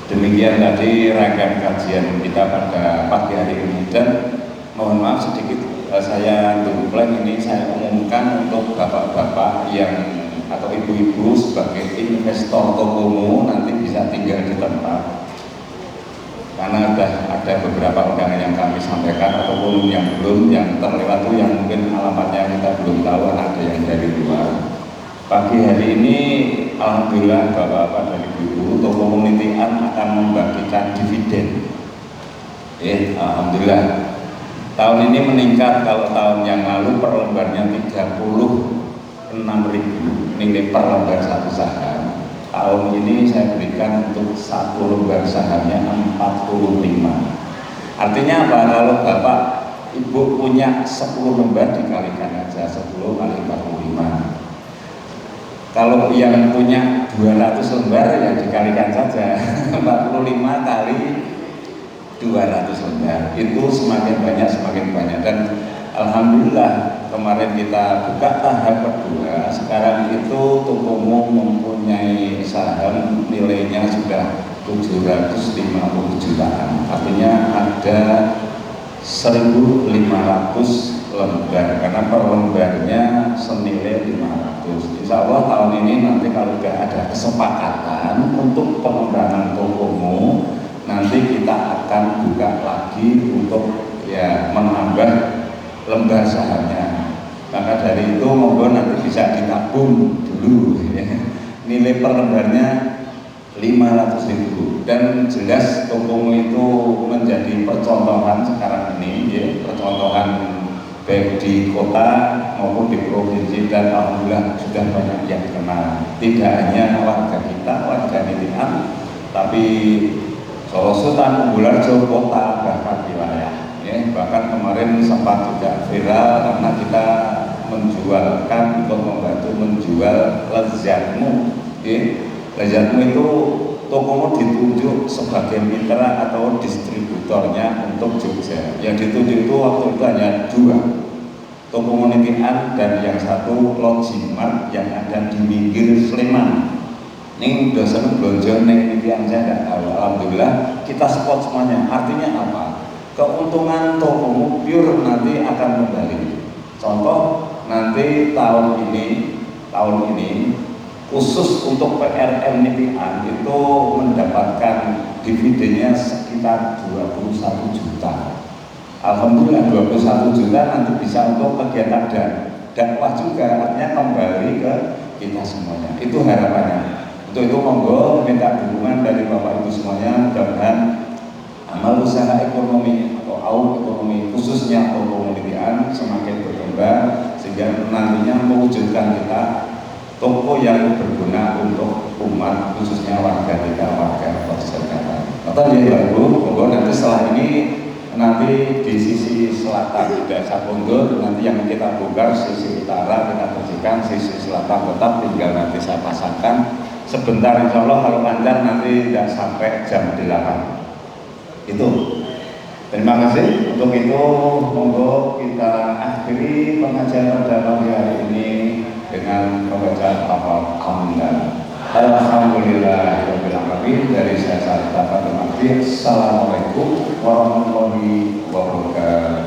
demikian tadi rangkaian kajian kita pada pagi hari ini, dan mohon maaf sedikit saya dumpleng ini saya umumkan untuk bapak-bapak yang atau ibu-ibu sebagai investor tokomu nanti bisa tinggal di tempat, karena ada beberapa undangan yang kami sampaikan ataupun yang belum, yang terlewat itu yang mungkin alamatnya kita belum tahu, ada yang dari luar. Pagi hari ini alhamdulillah bapak-bapak dan ibu-ibu toko komunitian akan membagikan dividen. Alhamdulillah tahun ini meningkat. Kalau tahun yang lalu per lembarnya 36.000 nilai per lembar satu saham. Tahun ini saya berikan untuk satu lembar sahamnya 45. Artinya apa? Kalau bapak ibu punya 10 lembar dikalikan aja 10 kali 45. Kalau yang punya 200 lembar ya dikalikan saja 45 kali 200 lembar, itu semakin banyak. Dan alhamdulillah kemarin kita buka tahap kedua, sekarang itu Tokomo mempunyai saham nilainya sudah 750 jutaan, artinya ada 1.500 lembar, karena per lembarnya senilai 500. Insya Allah tahun ini nanti kalau sudah ada kesepakatan untuk pengembangan Tokomo, nanti kita akan buka lagi untuk ya menambah lembar sahamnya. Maka dari itu monggo nanti bisa ditabung dulu ya. Nilai per lembarnya 500.000, dan jelas Tokomo itu menjadi percontohan sekarang ini ya, percontohan baik di kota maupun di provinsi, dan alhamdulillah sudah banyak yang kenal. Tidak hanya warga kita, warga Nitian, tapi Solo Sultan, Umbularjo, kota, bahkan wilayah ya. Bahkan kemarin sempat juga viral karena kita menjualkan, untuk membantu menjual Lezatmu ya. Lezatmu itu Tokomo ditunjuk sebagai mitra atau distributornya untuk Jogja. Yang ditunjuk itu waktu itu hanya 2, Tokomo Nitian dan yang satu Logimat yang ada di Minggir Sleman. Ini dosen belanja Nitian saya tidak tahu. Alhamdulillah kita support semuanya. Artinya apa? Keuntungan Tokomo pure nanti akan kembali. Contoh nanti tahun ini khusus untuk PRM Nitian itu mendapatkan dividennya sekitar 21 juta. Alhamdulillah 21 juta nanti bisa untuk kegiatan dan dakwah juga, artinya kembali ke kita semuanya. Itu harapannya. Untuk itu monggo minta dukungan dari Bapak Ibu semuanya, mudah-mudahan amal usaha ekonomi atau ekonomi khususnya Tokomo Nitian semakin berkembang, sehingga nantinya mewujudkan kita toko yang berguna untuk umat, khususnya warga kita, warga Jakarta. Atau ya Ibu, monggo nanti setelah ini nanti di sisi selatan Desa Pondor nanti yang kita bongkar sisi utara kita bersihkan, sisi selatan tetap tinggal nanti saya pasangkan sebentar, insya Allah kalau lancar nanti tidak sampai jam 8. Itu. Terima kasih. Untuk itu monggo kita akhiri pengajian pada pagi hari ini dengan pembacaan lafaz hamdan. Alhamdulillahirabbil alamin. Dari saya Syarif Tafatul Assalamualaikum warahmatullahi wabarakatuh.